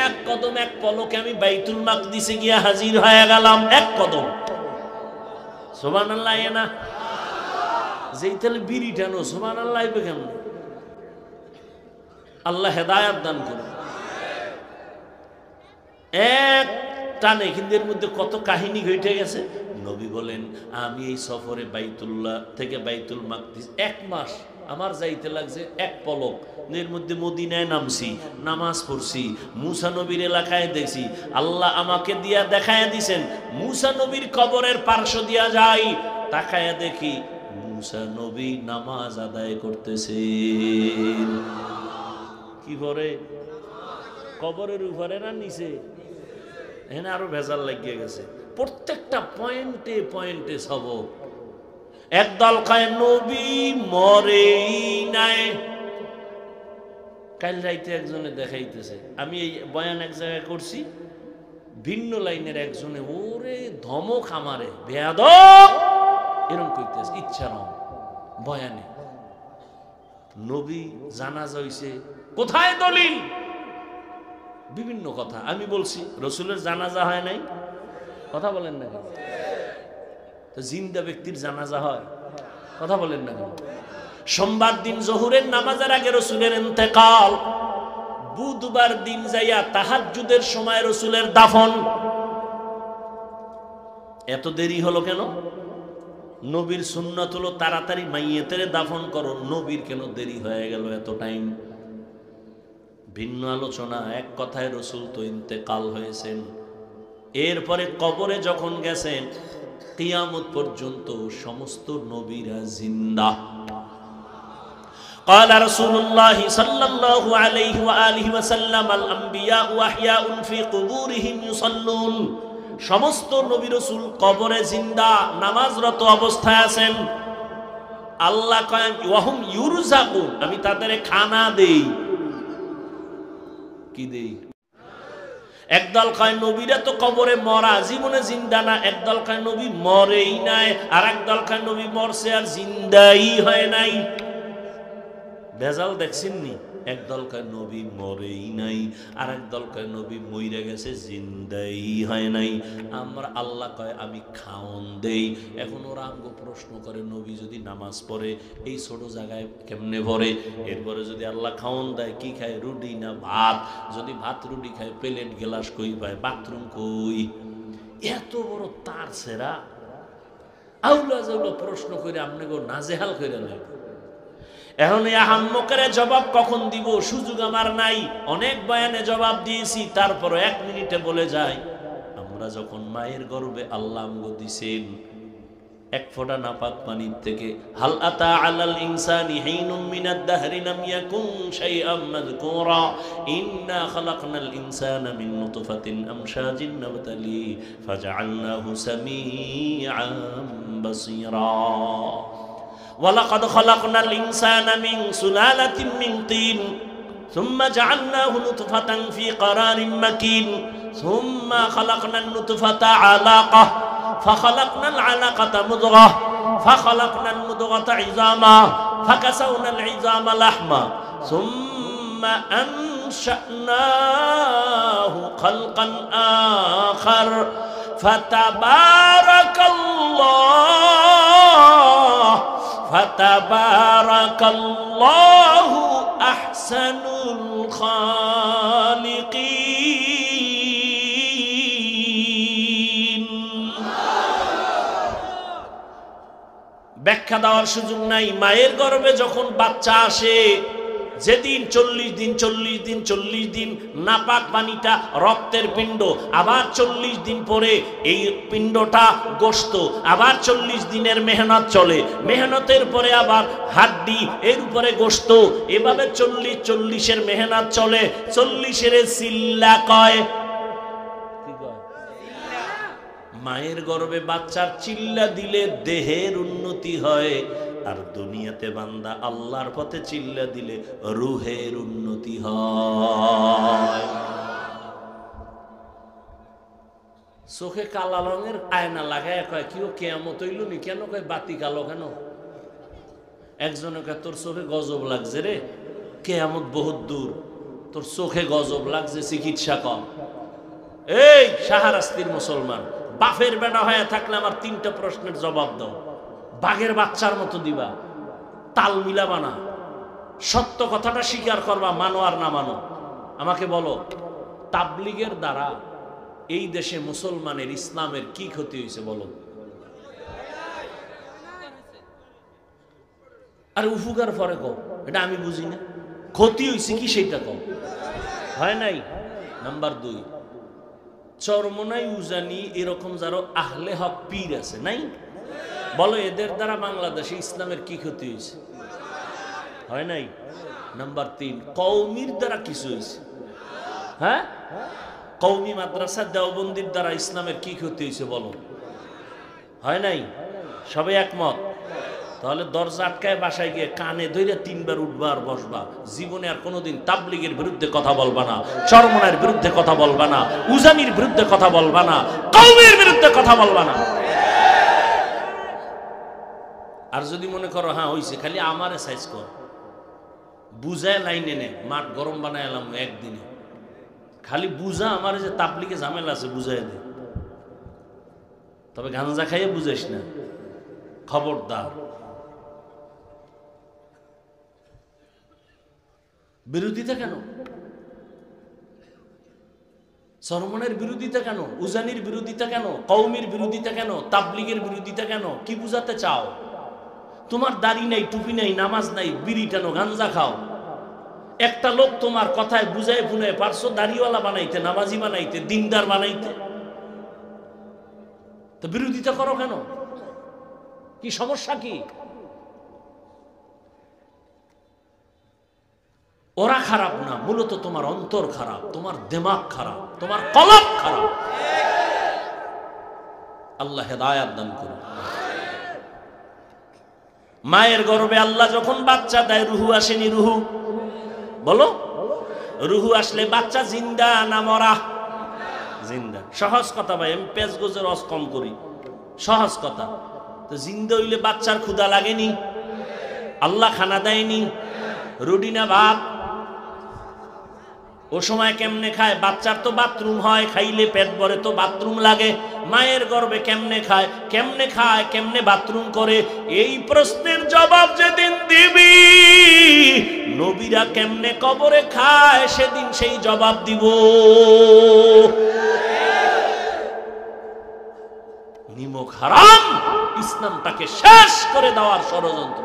A: 1 কদম 1 পলকে আমি বাইতুল মাকদিসে গিয়া হাজির হয়ে গেলাম। 1 কদম। সুবহানাল্লাহ। না যেই তাহলে বিড়ি টানো, সুবহানাল্লাহ কেমন? আল্লাহ হেদায়াত দান করুন। 1 টানে, কিন্তু এর মধ্যে কত কাহিনী ঘটে গেছে। নবী বলেন, আমি এই সফরে বাইতুল্লাহ থেকে বাইতুল মাকদিস 1 মাস আমার যাইতে লাগছে 1 পলক। এর মধ্যে মদিনায় নামছি, নামাজ পড়ছি, মুসা নবীর এলাকায় দেখছি। আল্লাহ আমাকে দিয়া দেখায় দিছেন, মুসা নবীর কবরের পার্শ্ব দিয়া যাই, তাকায়া দেখি মুসা নবী নামাজ আদায় করতেছে। কি করে? কবরের উপরে না নিচে? এখানে আরো ভেজাল লাগিয়ে গেছে। প্রত্যেকটা পয়েন্টে পয়েন্টে সবক। একদল কয় নবী মরেই নাই। কাল রাইতে একজনে দেখাইতেছে, আমি এই বয়ান এক জায়গায় করছি, ভিন্ন লাইনের একজনে ওরে ধমক আমারে বেয়াদব এরকম কইতেছে ইচ্ছা নাও বয়ানে নবী জানাজা হইছে কোথায় দলিল বিভিন্ন কথা আমি বলছি রসুলের জানাজা হয় নাই কথা বলেন না কেন তো জিন্দা ব্যক্তির জানাজা হয় কথা বলেন না কেন সোমবার দিন জোহরের নামাজের আগে রসুলের ইন্তেকাল বুধবার দিন যাইয়া তাহাজ্জুদের সময় রসুলের দাফন এত দেরি হলো কেন নবীর সুন্নাত হলো তাড়াতাড়ি মাইয়েতের দাফন করো নবীর কেন দেরি হয়ে গেল এত টাইম ভিন্ন আলোচনা এক কথায় রসুল তো ইন্তেকাল হয়েছেন এরপরে কবরে যখন গেছেন কিয়ামত পর্যন্ত সমস্ত নবীরা জিন্দা قال رسول الله صلى الله عليه وآله وسلم الأنبياء أحياء في قبورهم يصلون সমস্ত নবী রাসূল কবরে জিন্দা নামাজরত অবস্থায় আছেন আল্লাহ কয় ওয়াহুম ইউরজাকুন আমি তাদের খানা দেই কি দেই একদল কয় নবীরা তো কবরে মরা জীবনে জিন্দা না একদল কয় নবী মরেই নাই আর একদল কয় নবী মরছে আর জিন্দাই হয় নাই বেজাল দেখছেননি একদল কয় নবী মরেই নাই আর একদল কয় নবী মইরা গেছে জিন্দাই হয় নাই আমরা আল্লাহ কয় আমি খাওন দেই এখন ওরা আমগো প্রশ্ন করে নবী যদি নামাজ পড়ে এই ছোট জায়গায় কেমনে পড়ে এরপরে যদি আল্লাহ খাওন দেয় কি খায় রুটি না ভাত যদি ভাত রুটি খায় প্লেট গ্লাস কই পায় বাথরুম কই এত বড় তার সেরা আউলা জাউলা প্রশ্ন করে আপনাকে নাজেহাল করে নেয় এখন এই আহাম্মকের জবাব কখন দিব সুযোগ আমার নাই অনেক বয়ানে জবাব দিয়েছি তারপর 1 মিনিটে বলে যায় আমরা যখন মায়ের গর্ভে আল্লাহ আমগো দিছেন এক ফোঁটা নাপাক পানির থেকে হাল আতা আলাল ইনসানি হিনুম মিনাদ দাহরি লাম ইয়াকুন শাইআম মাযকুরা ইন্না খালাকনাল ইনসানা মিন নুতফাতিন আমশাজিন নাবতালি ফাজআলনাহু সামিআন বাসীরা ولقد خلقنا الإنسان من سلالة من طين ثم جعلناه نطفة في قرار مكين ثم خلقنا النطفة علقة فخلقنا العلقة مضغة فخلقنا المضغة عظاما فكسونا العظام لحما ثم أنشأناه خلقا آخر فتبارك الله أحسن الخالقين ব্যাখ্যা দেওয়ার সুযোগ নাই মায়ের গর্ভে যখন বাচ্চা আসে যেদিন 40 দিন নাপাক পানিটা রক্তের পিণ্ড আবার 40 দিন পরে এই পিণ্ডটা গোশত আবার 40 দিনের মেহনত চলে মেহনতের পরে আবার হাড্ডি এর উপরে গোশত এভাবে 40-40 মেহনত চলে 40 সিল্লা কয় কি কয় মায়ের গর্ভে বাচ্চার চিল্লা দিলে দেহের উন্নতি হয় আর দুনিয়াতে বান্দা আল্লাহর পথে চিল্লা দিলে রূহের উন্নতি হয় চোখে কালা রঙের আয়না লাগায় কয় কিও কিয়ামত হইল নি কেন কয় বাতি কালো কেন একজনে কয় তোর চোখে গজব লাগছে রে কিয়ামত বহুত দূর তোর চোখে গজব লাগছে চিকিৎসা কম এই শাহরাস্তির মুসলমান বাপের বেটা হয়ে থাকলে আমার 3টা প্রশ্নের জবাব দাও বাঘের বাচ্চার মতো দিবা তাল মিলাবা না সত্য কথাটা স্বীকার করবা মানো আর না মানো আমাকে বলো তাবলীগের দ্বারা এই দেশে মুসলমানের ইসলামের কি ক্ষতি হয়েছে বলো আর উপকার পরে কও এটা আমি বুঝি না ক্ষতি হয়েছে কি সেটা কও হয় নাই নাম্বার 2 চরমনাই উজানি এরকম যারা আহলে হক পীর আছে নাই বলো এদের দ্বারা বাংলাদেশে ইসলামের কি ক্ষতি হয়েছে হয় নাই নাম্বার 3 কওমির দ্বারা কিছু হয়েছে হ্যাঁ কওমি মাদ্রাসা দেওবন্দির দ্বারা ইসলামের কি ক্ষতি হয়েছে বলো হয় নাই সবাই একমত তাহলে দরজা আটকায় বাসায় গিয়ে কানে ধরে 3 বার উঠবা আর বসবা। জীবনে আর কোনোদিন তাবলীগের বিরুদ্ধে কথা বলবা না, চরমনার বিরুদ্ধে কথা বলবা না, উজানির বিরুদ্ধে কথা বলবা না, কওমের বিরুদ্ধে কথা বলবা না। আর যদি মনে করো হ্যাঁ হইছে, খালি আমারে সাইজ কর, বুঝায় লাইনে নে, মাঠ গরম বানায় এলাম একদিনে, খালি বুঝা আমার যে তাবলীগে ঝামেলা আছে বুঝাই দে। তবে গাঞ্জা খাইয়ে বুঝাইস না, খবরদার। বিরোধিতা কেন? চরমনের বিরোধিতা কেন? উজানির বিরোধিতা কেন? কওমের বিরোধিতা কেন? তাবলীগের বিরোধিতা কেন? কি বুঝাতে চাও? তোমার দাড়ি নাই, টুপি নাই, নামাজ নাই, বিড়ি টানো, গাঞ্জা খাও, একটা লোক তোমার কথায় বুঝায় বুঝায় পারছো দাড়িওয়ালা বানাইতে, নামাজি বানাইতে, দিনদার বানাইতে, তো বিরোধিতা করো কেন? কি সমস্যা কি? ওরা খারাপ না, মূলত তোমার অন্তর খারাপ, তোমার দিমাগ খারাপ, তোমার কলব খারাপ। আল্লাহ হেদায়েত দান করুন। মায়ের গর্ভে আল্লাহ যখন বাচ্চা দেয়, রুহু আসেনি? রুহু বলো, রুহু আসলে বাচ্চা জিন্দা না মরা? জিন্দা। সহজ কথা ভাই, আমি পেঁচ গোজের রস কম করি, সহজ কথা। তো জিন্দা হইলে বাচ্চার ক্ষুধা লাগেনি? আল্লাহ খানা দেয়নি? রুটি না ভাত? ও সময় কেমনে খায়? বাচ্চার তো বাথরুম হয়, খাইলে পেট ভরে তো বাথরুম লাগে। মায়ের গর্ভে কেমনে খায়, কেমনে খায়, কেমনে বাথরুম করে? এই প্রশ্নের জবাব যেদিন দিবি, নবীরা কেমনে কবরে খায় সেদিন সেই জবাব দিব। নিমক হারাম ইসলামটাকে শেষ করে দেওয়ার ষড়যন্ত্র।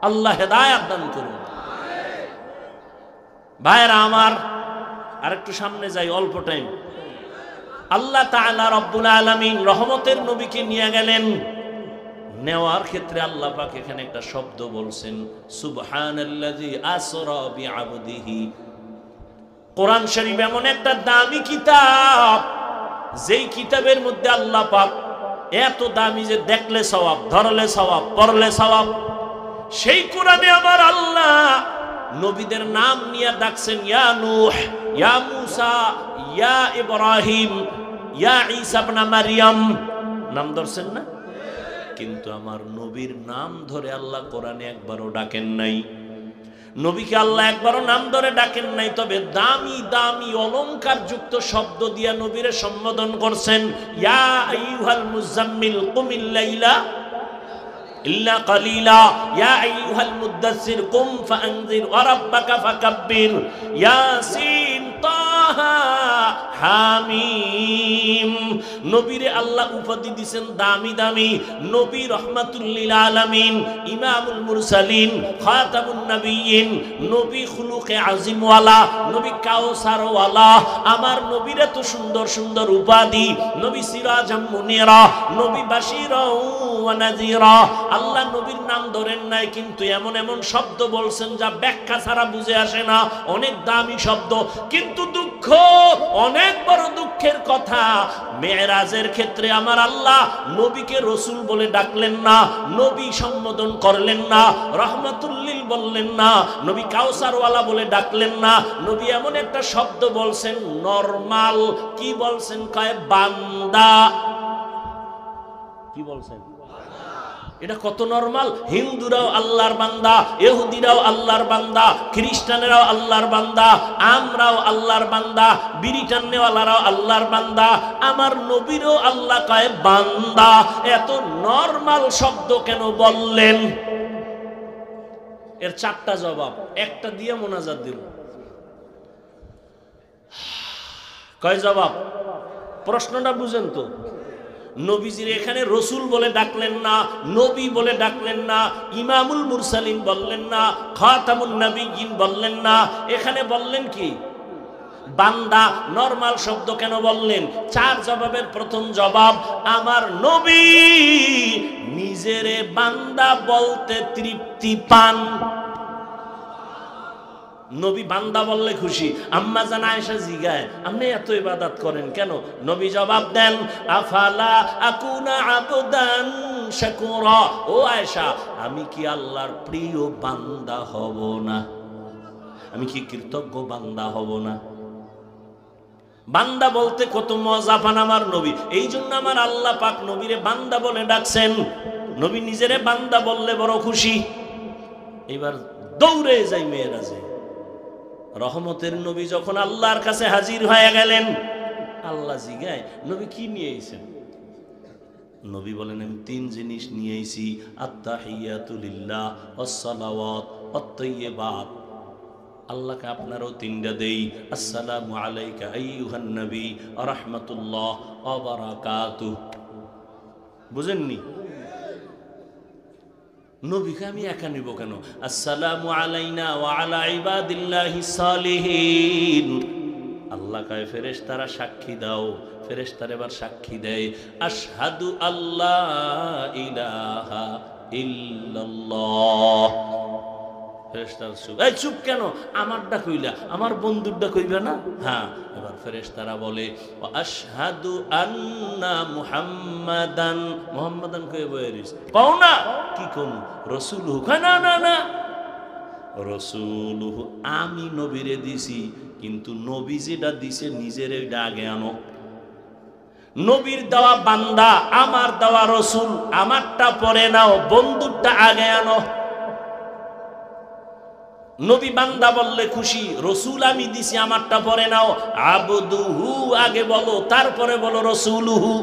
A: আল্লাহ হেদায়েত দান করুন। ভাইরা আমার, আর একটু সামনে যাই, অল্প টাইম। আল্লাহ তাআলা রব্বুল আলামিন রহমতের নবীকে নিয়ে গেলেন। নেওয়ার ক্ষেত্রে আল্লাহ পাক এখানে একটা শব্দ বলছেন, সুবহানাল্লাযী আসরা বিআবদিহি। কোরআন শরীফ এমন একটা দামি কিতাব, যেই কিতাবের মধ্যে আল্লাহ পাক এত দামি যে দেখলে সওয়াব, ধরলে সওয়াব, পড়লে সওয়াব। সেই কোরআনে আমার আল্লাহ নবীদের নাম নিয়ে ডাকছেন, ইয়া নূহ, ইয়া মূসা, ইয়া ইব্রাহিম, ইয়া ঈসা ইবনে মারইয়াম, নাম ধরছেন না? কিন্তু আমার নবীর নাম ধরে আল্লাহ কোরআনে একবারও ডাকেন নাই। নবীকে আল্লাহ একবারও নাম ধরে ডাকেন নাই। তবে দামি দামি অলংকার যুক্ত শব্দ দিয়া নবীরে সম্বোধন করছেন। ইয়া আইয়ুহাল মুজাম্মিল কুমিল লাইলা ইল্লা কালিলা, ইয়া আইয়ুহাল মুদ্দাসসির কুম ফাআনজির ওয়া রাব্বাকা ফাকাব্বির, ইয়াসিন, তাহা, হামিম। নবীরে আল্লাহ উপাধি দিয়েছেন দামি দামি। নবী রহমাতুল লিল আলামিন, ইমামুল মুরসালিন, খাতামুন নবিয়্যিন, নবী খুলুকে আজিম ওয়ালা, নবী কাউসার ওয়ালা। আমার নবীর এত সুন্দর সুন্দর উপাধি, নবী সিরাজাম মুনিরা, নবী বাশীরা ওয়া নাযীরা। আল্লাহ নবীর নাম ধরেন নাই, কিন্তু এমন এমন শব্দ বলছেন যা ব্যাখ্যা ছাড়া বুঝে আসে না। অনেক দামি শব্দ, কিন্তু দুঃখ, অনেক বড় দুঃখের কথা, মেরাজের ক্ষেত্রে আমার আল্লাহ নবীকে রসুল বলে ডাকলেন না, নবী সম্বোধন করলেন না, রহমাতুল্লিল বললেন না, নবী কাউসারওয়ালা বলে ডাকলেন না। নবী এমন একটা শব্দ বলছেন নরমাল। কি বলছেন? কয় বান্দা। কি বলছেন? এটা কত নরমাল। হিন্দুরাও আল্লাহর বান্দা, ইহুদিরাও আল্লাহর বান্দা, খ্রিস্টানেরাও আল্লাহর বান্দা, আমরাও আল্লাহর বান্দা, বিরিটান্নেওয়ালারাও আল্লাহর বান্দা। আমার নবীরও আল্লাহ কয় বান্দা। এত নরমাল শব্দ কেন বললেন? এর 4টা জবাব, একটা দিয়ে মোনাজাত দিল। কয় জবাব? প্রশ্নটা বুঝেন তো। নবীজির এখানে রসুল বলে ডাকলেন না, নবী বলে ডাকলেন না, ইমামুল মুরসালিন বললেন না, খাতামুন নবিয়্যিন বললেন না। এখানে বললেন কি? বান্দা। নরমাল শব্দ কেন বললেন? 4 জবাবের প্রথম জবাব, আমার নবী নিজেরে বান্দা বলতে তৃপ্তি পান। নবী বান্দা বললে খুশি। আম্মা জান আয়েশা জিগায়, আপনি এত ইবাদত করেন কেন? নবী জবাব দেন, আফালা আকুনা আবদান শাকুরা। ও আয়েশা, আমি কি আল্লাহর প্রিয় বান্দা হব না? আমি কি কৃতজ্ঞ বান্দা হব না? বান্দা বলতে কত মজা পান আমার নবী। এই জন্য আমার আল্লাহ পাক নবীরে বান্দা বলে ডাকছেন। নবী নিজেরে বান্দা বললে বড় খুশি। এবার দৌড়ে যাই মেয়েরাজে। রহমতের নবী যখন আল্লাহর কাছে হাজির হয়ে গেলেন, আল্লাহ জিগায়, নবী কি নিয়ে এসেছেন? নবী বলেন, আমি 3 জিনিস নিয়ে এসেছি, আত্তাহিয়াতু লিল্লাহ ওয়াসসালাওয়াত ওয়াত-তাইয়্যিবাত। আল্লাহকে আপনারও 3টা দেই। আসসালামু আলাইকা আইয়ুহান নবী ওয়া রাহমাতুল্লাহ ওয়া বারাকাতুহু। বুঝেননি? নবীকে আমি একা নিব কেন? আসসালামু আলাইনা ওয়া আলা ইবাদিল্লাহিস সালিহিন। আল্লাহ কয়, ফেরেশতারা সাক্ষী দাও। ফেরেশতারা এবার সাক্ষী দেয়, আশহাদু আল্লাহ ইলাহা ইল্লাল্লাহ। ফেরেশতারা চুপ। এই চুপ কেন? আমারটা কইলা, আমার বন্ধুরটা কইবে না? হ্যাঁ। এবার ফেরেশতারা বলে, আশহাদু আন্না মুহাম্মাদান। মুহাম্মাদান কই বইরিস পাও না? কি কোন রাসূলুহু? না না না, রাসূলুহু আমি নবীরে দিছি, কিন্তু নবী যেটা দিছে নিজের ওইটা আগে আনো। নবীর দেওয়া বান্দা, আমার দেওয়া রাসূল, আমারটা পরে নাও, বন্ধুরটা আগে আনো। নবী বান্দা বললে খুশি, রসুল আমি দিছি, আমারটা পরে নাও। আবদুহু আগে বলো, তারপরে বলো রসুলুহু।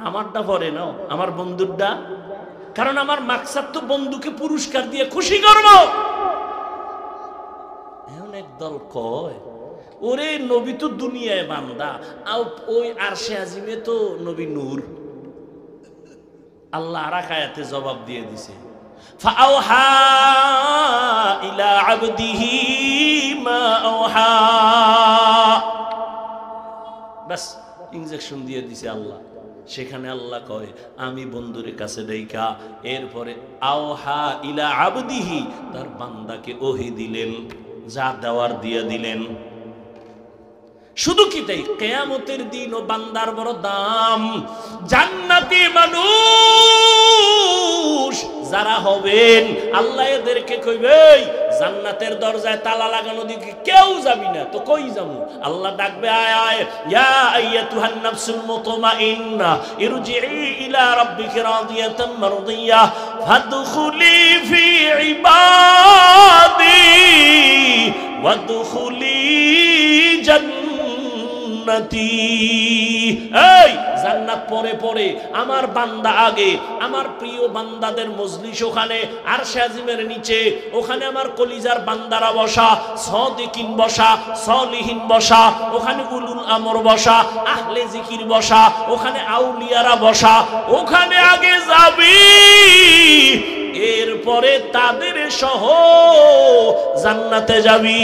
A: আমারটা পরে নাও, আমার বন্ধুরটা। কারণ আমার মাকসাদ তো বন্ধুকে পুরস্কার দিয়ে খুশি করব। এখন একদল কয়, ওরে নবী তো দুনিয়ায় বান্দা, ওই আরশে আজিমে তো নবী নূর। আল্লাহ আর এক আয়াতে জবাব দিয়ে দিছে, ফাআওহা ইলা আবদিহি মা আওহা। বাস ইনজেকশন দিয়ে দিছে আল্লাহ। সেখানে আল্লাহ কয়, আমি বন্ধুর কাছে দেইখা, এরপরে আওহা ইলা আবদিহি, তার বান্দাকে ওহী দিলেন, যা দেওয়ার দিয়ে দিলেন। শুধু কি তাই, কিয়ামতের দিন ও বান্দার বড় দাম। জান্নাতি মানুষ যারা হবেন, আল্লাহ এদেরকে কইবে, জান্নাতের দরজায় তালা লাগানো দিকে কেউ যাবি না, তো কই যাবো? আল্লাহ ডাকবে, আয় আয়, ইয়া আইয়াতুহান নাফসুল মুতমাইন্না ইরজিই ইলা রাব্বিকি রাদিয়াতাম মারদিয়াহ ফাদখুলি ফি ইবাদি ওয়াদখুলি এই জান্নাত পরে পরে, আমার বান্দা আগে। আমার প্রিয় বান্দাদের মজলিস ওখানে আরশে আজিমের নিচে, ওখানে আমার কলিজার বান্দারা বসা, সাদিকিন বসা, সলিহিন বসা, ওখানে উলুল আমর বসা, আহলে জিকির বসা, ওখানে আউলিয়ারা বসা। ওখানে আগে যাবি, এরপরে তাদের সহ জান্নাতে যাবি।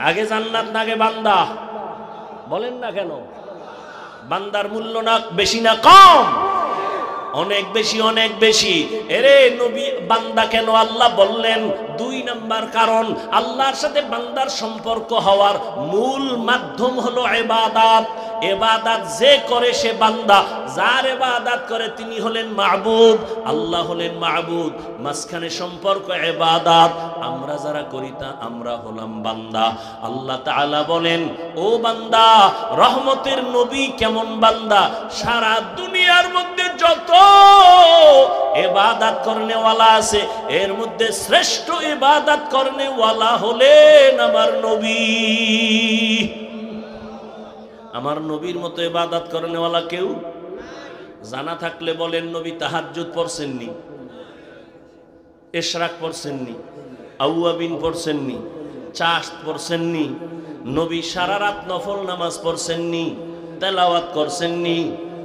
A: আগে জান্নাত না আগে বান্দা? বলেন না কেন? বান্দার মূল্য না বেশি না কম? অনেক বেশি, অনেক বেশি। এরে নবী বান্দা কেন আল্লাহ বললেন? 2 নাম্বার কারণ, আল্লাহর সাথে বান্দার সম্পর্ক হওয়ার মূল মাধ্যম হলো ইবাদত। ইবাদত যে করে সে বান্দা, যার ইবাদত করে তিনি হলেন মাবুদ, আল্লাহ হলেন মাবুদ। মাঝখানে সম্পর্ক ইবাদত, আমরা যারা করি তা আমরা হলাম বান্দা। আল্লাহ তাআলা বলেন, ও বান্দা, রহমতের নবী কেমন বান্দা? সারা দুনিয়ার মধ্যে যত ইবাদত করনেওয়ালা আছে, এর মধ্যে শ্রেষ্ঠ ইবাদত করনেওয়ালা হলেন আমার নবী। আমার নবীর মতো ইবাদত করনেওয়ালা কেউ জানা থাকলে বলেন, নবী তাহাজ্জুদ পড়ছেননি? ইশরাক পড়ছেননি? আউয়াবিন পড়ছেননি? চাশত পড়ছেননি? নবী সারা রাত নফল নামাজ পড়ছেননি? তেলাওয়াত করছেননি?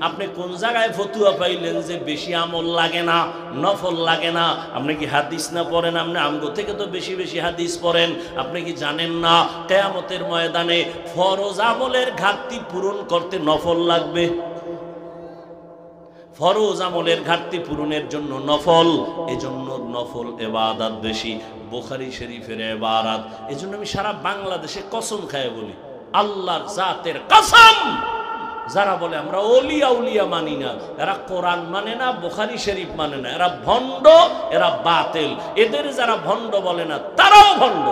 A: আপনি কোন জায়গায় ফতুয়া পাইলেন যে বেশি আমল লাগে না, নফল লাগে না? আপনি কি হাদিস না পড়েন? আপনি আমগো থেকে তো বেশি বেশি হাদিস পড়েন। আপনি কি জানেন না কিয়ামতের ময়দানে ফরজ আমলের ঘাটতি পূরণ করতে নফল লাগবে? ফরজ আমলের ঘাটতি পূরণের জন্য নফল, এজন্য নফল ইবাদত বেশি। বুখারী শরীফের ইবারত, এজন্য আমি সারা বাংলাদেশে কসম খায় বলি, আল্লাহর জাতের কসম, যারা বলে আমরা ওলিয়া উলিয়া মানি না, এরা কোরআন মানে না, বুখারী শরীফ মানে না, এরা ভণ্ড, এরা বাতিল। এদের যারা ভণ্ড বলে না তারাও ভণ্ড।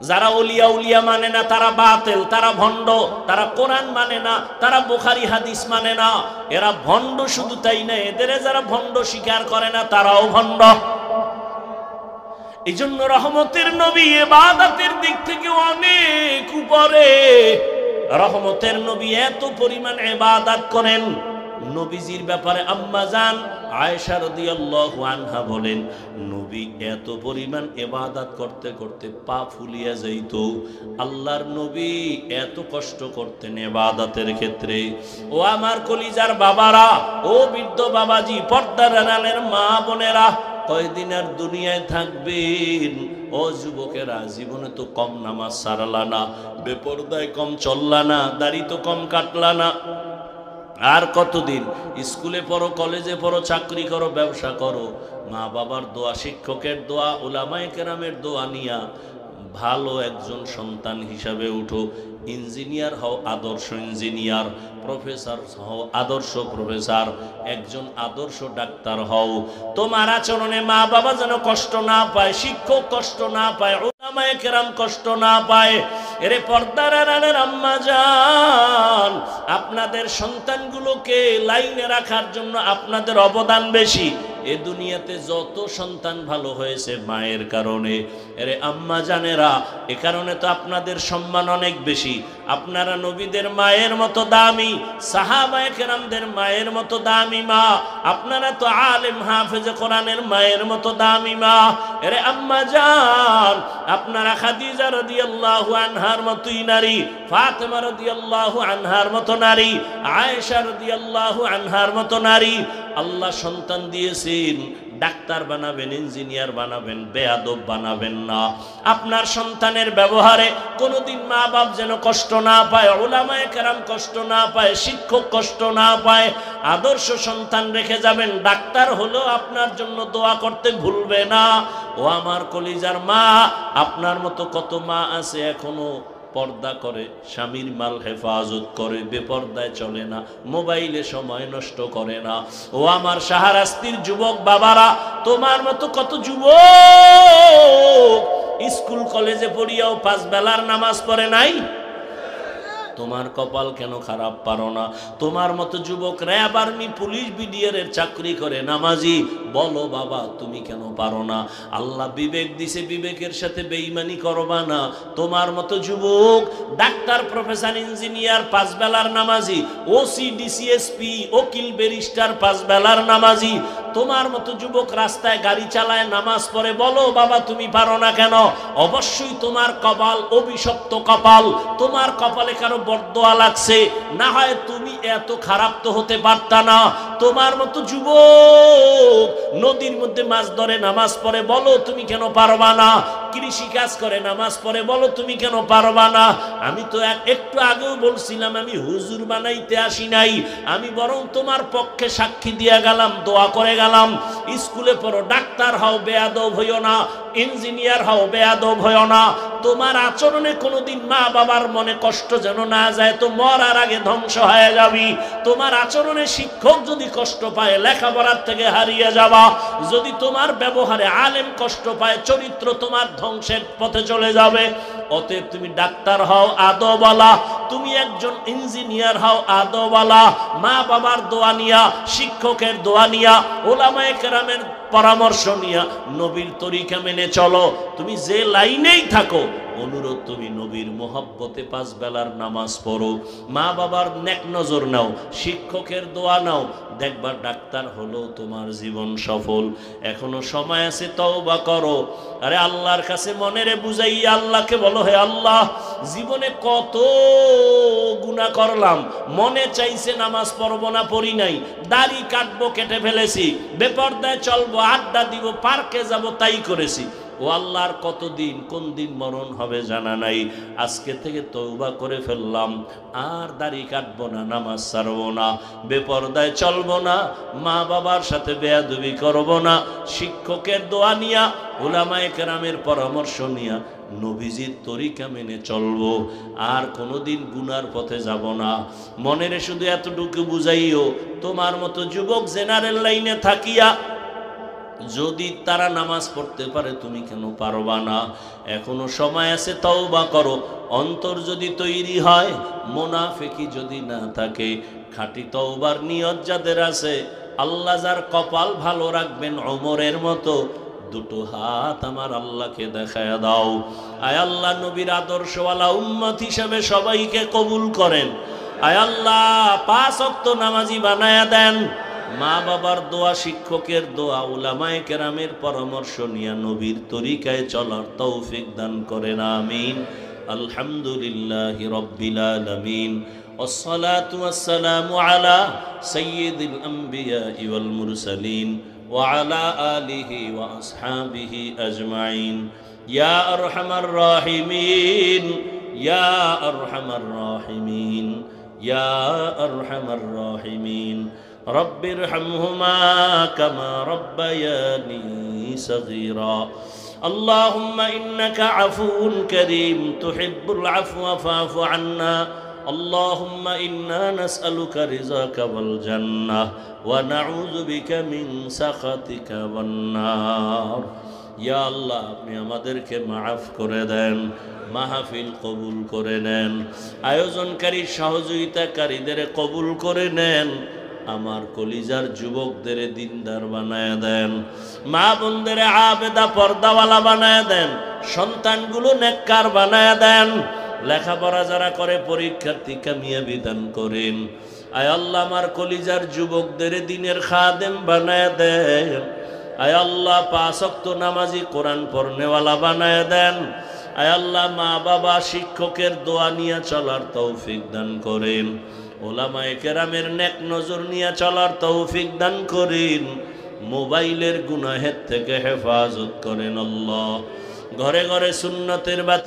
A: যারা ওলিয়া উলিয়া মানে না তারা বাতিল, তারা ভণ্ড, তারা কোরআন মানে না, তারা বুখারী হাদিস মানে না, এরা ভণ্ড। শুধু তাই না, এদের যারা ভণ্ড স্বীকার করে না তারাও ভণ্ড। এই জন্য রহমতের নবী ইবাদতের দিক থেকে অনেক উপরে। রহমতের নবী এত পরিমাণ ইবাদত করেন। নবীজির ব্যাপারে আম্মা জান আয়েশা রাদিয়াল্লাহু আনহা বলেন, নবী এত পরিমাণ ইবাদত করতে করতে পা ফুলিয়া যাইত। আল্লাহর নবী এত কষ্ট করতেন ইবাদতের ক্ষেত্রে। ও আমার কলিজার বাবারা, ও বৃদ্ধ বাবাজি, পর্দার আড়ালের মা বোনেরা, কয়দিন আর দুনিয়ায় থাকবেন? ও যুবকেরা, জীবনে তো কম নামাজ সারলা না, বেপরদায় কম চললা না, দাড়ি তো কম কাটলা না। আর কতদিন? স্কুলে পড়ো, কলেজে পড়ো, চাকরি করো, ব্যবসা করো, মা বাবার দোয়া, শিক্ষকের দোয়া, উলামায়ে কেরামের দোয়া নিয়া ভালো একজন সন্তান হিসাবে উঠো। ইঞ্জিনিয়ার হও, আদর্শ ইঞ্জিনিয়ার। প্রফেসর হও, আদর্শ প্রফেসর। একজন আদর্শ ডাক্তার হও। তোমার আচরণে মা বাবা যেন কষ্ট না পায়, শিক্ষক কষ্ট না পায়, উলামায়ে কেরাম কষ্ট না পায়। এরে পর্দার আড়ালের আম্মা জান, আপনাদের সন্তানগুলোকে লাইনে রাখার জন্য আপনাদের অবদান বেশি। এ দুনিয়াতে যত সন্তান ভালো হয়েছে মায়ের কারণে। এরে আম্মা জানেরা, এ কারণে তো আপনাদের সম্মান অনেক বেশি। আপনারা নবীদের মায়ের মতো দামি, সাহাবায়ে কেরামদের মায়ের মতো দামি মা। আপনারা তো আলেম হাফেজে কোরআনের মায়ের মতো দামি মা। এরে আম্মা জান, আপনারা খাদিজা রাদিয়াল্লাহু আনহার মতোই নারী, ফাতেমা রাদিয়াল্লাহু আনহার মতো নারী, আয়েশা রাদিয়াল্লাহু আনহার মতো নারী। আল্লাহ সন্তান দিয়েছেন, ডাক্তার বানাবেন, ইঞ্জিনিয়ার বানাবেন, বেয়াদব বানাবেন না। আপনার সন্তানের ব্যবহারে কোনোদিন মা বাপ যেন কষ্ট না পায়, উলামায়ে কেরাম কষ্ট না পায়, শিক্ষক কষ্ট না পায়। আদর্শ সন্তান রেখে যাবেন। ডাক্তার হলেও আপনার জন্য দোয়া করতে ভুলবে না। ও আমার কলিজার মা, আপনার মতো কত মা আছে এখনো পর্দা করে, স্বামীর মাল হেফাজত করে, বেপর্দায় চলে না, মোবাইলে সময় নষ্ট করে না। ও আমার শাহরাস্তির যুবক বাবারা, তোমার মতো কত যুবক স্কুল কলেজে পড়িয়াও 5 বেলার নামাজ পড়ে নাই। তোমার কপাল কেন খারাপ পারো না? তোমার মতো যুবক র্যাব, আর্মি, পুলিশ, বিডিআর এর চাকরি করে, নামাজি। বলো বাবা, তুমি কেন পারো না? আল্লাহ বিবেক দিছে, বিবেকের সাথে বেঈমানি করবা না। তোমার মতো যুবক ডাক্তার, প্রফেসর, ইঞ্জিনিয়ার, 5 বেলার নামাজি, ওসি, ডিসিএসপি, উকিল, ব্যারিস্টার, 5 বেলার নামাজি। তোমার মতো যুবক রাস্তায় গাড়ি চালায়, নামাজ পড়ে। বলো বাবা, তুমি পারো না কেন? অবশ্যই তোমার কপাল অভিশপ্ত কপাল। তোমার কপালে কারো বরদোয়া লাগছে, না হয় তুমি এত খারাপ তো হতে পারতা না। তোমার মতো যুবক নদীর মধ্যে মাছ ধরে, নামাজ পড়ে। বলো তুমি কেন পারবা না? কৃষি কাজ করে, নামাজ পড়ে। বলো তুমি কেন পারবা না? আমি তো একটু আগেও বলছিলাম, আমি হুজুর বানাইতে আসি নাই, আমি বরং তোমার পক্ষে সাক্ষী দিয়া গেলাম, দোয়া করে গেলাম। স্কুলে পড়ো, ডাক্তার হও, বেয়াদব হইও না, ইঞ্জিনিয়ার হও, বেয়াদব হইও না। তোমার আচরণে কোনোদিন মা বাবার মনে কষ্ট যেন না যায়, তো মরার আগে ধ্বংস হয়ে যাবি। তোমার আচরণে শিক্ষক যদি কষ্ট পায়, লেখাপড়ার থেকে হারিয়ে যাবা। যদি তোমার ব্যবহারে আলেম কষ্ট পায়, চরিত্র তোমার ধ্বংসের পথে চলে যাবে। অতএব তুমি ডাক্তার হও আদবওয়ালা, তুমি একজন ইঞ্জিনিয়ার হও আদবওয়ালা। মা বাবার দোয়া নিয়া, শিক্ষকের দোয়া নিয়া, উলামায়ে কেরামের পরামর্শ নিয়া, নবীর তরিকা মেনে চলো। তুমি যে লাইনেই থাকো, অনুরোধ তুমি নবীর মোহাব্বতে 5 বেলার নামাজ পড়ো, মা বাবার নেক নজর নাও, শিক্ষকের দোয়া নাও। দেখবা ডাক্তার হলো তোমার জীবন সফল। এখনো সময় আছে, তওবা করো। আরে আল্লাহর কাছে মনেরে বুঝাইয়া আল্লাহকে বলো, হে আল্লাহ, জীবনে কত গুনাহ করলাম, মনে চাইছে নামাজ পড়বো না, পড়ি নাই, দাড়ি কাটবো, কেটে ফেলেছি, বেপরদায় চলবো, আড্ডা দিব, পার্কে যাব, তাই করেছি। ও ও আল্লাহর কতদিন কোন দিন মরণ হবে জানা নাই, আজকে থেকে তওবা করে ফেললাম, আর দাড়ি কাটবো না, নামাজ ছাড়বো না, বেপরদায় চলবো না, মা বাবার সাথে বেয়াদবি করবো না, শিক্ষকের দোয়া নিয়া, উলামায়ে কেরামের পরামর্শ নিয়া নবীজির তরিকা মেনে চলবো, আর কোনোদিন গুনার পথে যাব না। মনের শুধু এতটুকু বুঝাইও, তোমার মতো যুবক জেনারেল লাইনে থাকিয়া যদি তারা নামাজ পড়তে পারে তুমি কেন পারবা না? এখনো সময় আছে, তওবা করো। অন্তর যদি তৈরি হয়, মুনাফিকি যদি না থাকে, খাঁটি তওবার নিয়ত যাদের আছে, আল্লাহ যার কপাল ভালো রাখবেন ওমরের মতো, দুটো হাত আমার আল্লাহকে দেখায় দাও। আয় আল্লাহ, নবীর আদর্শওয়ালা উম্মত হিসেবে সবাইকে কবুল করেন। আয় আল্লাহ, 5 ওয়াক্ত নামাজি বানায়া দেন। মা বাবার দোয়া, শিক্ষকের দোয়া, উলামায়ে কেরামের পরামর্শ নিয়ে নবীর তরিকায় চলার তৌফিক দান করেন, আমিন। আলহামদুলিল্লাহি রাব্বিল আলামিন, ওয়াসসালাতু ওয়াসসালামু আলা সাইয়্যিদিল আমবিয়া ওয়াল মুরসালিন ওয়া আলা আলিহি ওয়া আসহাবিহি আজমাইন। ইয়া আরহামার রাহিমিন, ইয়া আরহামার রাহিমিন, ইয়া আরহামার রাহিমিন। رب ارحمهما كما ربياني صغيرا. اللهم إنك عفو كريم تحب العفو فاعف عنا. اللهم إنا نسألك رضاك والجنة ونعوذ بك من سخطك والنار. ইয়া আল্লাহ, আপনি আমাদেরকে মাফ করে দেন, মাহফিল কবুল করে নেন, আয়োজনকারী সহযোগিতাকারীদের কবুল করে নেন, আমার কলিজার যুবকদের দিনদার বানায় দেন, মা বোনদের আবেদা পর্দাওয়ালা বানায় দেন, সন্তানগুলো নেককার বানায় দেন, লেখাপড়া যারা করে পরীক্ষার্থী কামিয়াবি দান করেন। আয় আল্লাহ, আমার কলিজার যুবকদের দিনের খাদেম বানায় দেন। আয় আল্লাহ, 5 ওয়াক্ত নামাজি, কোরআন পড়নেওয়ালা বানায় দেন। আয় আল্লাহ, মা বাবা শিক্ষকের দোয়া নিয়ে চলার তৌফিক দান করেন, উলামায়ে কেরামের নেক নজর নিয়ে চলার তৌফিক দান করেন, মোবাইলের গুনাহের থেকে হেফাজত করেন আল্লাহ। ঘরে ঘরে সুন্নতের বাতি